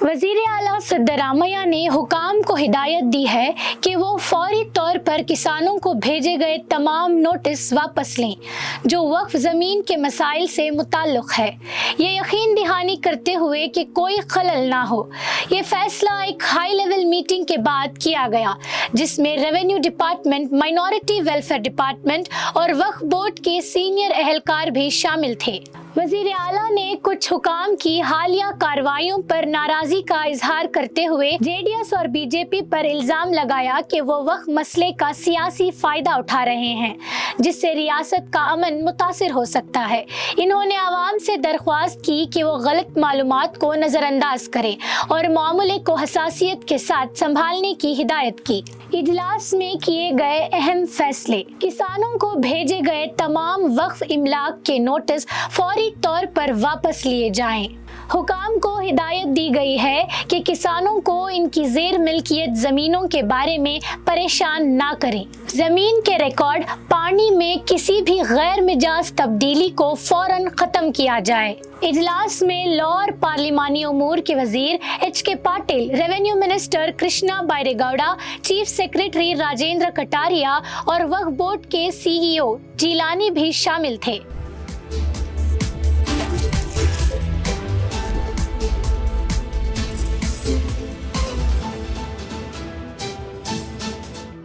वजीर आला सिद्धरामैया ने हुकाम को हिदायत दी है कि वो फौरी तौर पर किसानों को भेजे गए तमाम नोटिस वापस लें जो वक्फ ज़मीन के मसाइल से मुताल्लिक़ है। ये यकीन दहानी करते हुए कि कोई खलल ना हो। ये फैसला एक हाई लेवल मीटिंग के बाद किया गया जिसमें revenue department, minority welfare department और वक्फ बोर्ड के सीनियर एहलकार भी शामिल थे। वजीर आला ने कुछ हुकाम की हालिया कार्रवाइयों पर नाराजगी का इजहार करते हुए जेडीएस और बीजेपी पर इल्जाम लगाया कि वो वक्फ मसले का सियासी फायदा उठा रहे हैं जिससे रियासत का अमन मुतासिर हो सकता है। इन्होंने आवाम से दरख्वास्त की कि वो गलत मालूमात को नजरअंदाज करें और मामले को हसासियत के साथ संभालने की हिदायत की। इजलास में किए गए अहम फैसले: किसानों को भेजे गए तमाम वक्फ इमलाक के नोटिस फौरी तौर पर वापस लिए जाएं। हुकाम को हिदायत दी गई है कि किसानों को इनकी ज़ेर मिल्कियत ज़मीनों के बारे में परेशान ना करें। ज़मीन के रिकॉर्ड पानी में किसी भी गैर मिजाज तब्दीली को फौरन ख़त्म किया जाए। इजलास में लॉ और पार्लिमानी उमूर के वजीर HK Patil, revenue minister Krishna Byre Gowda, chief secretary Rajendra Kataria और वक्फ बोर्ड के CEO जीलानी भी शामिल थे।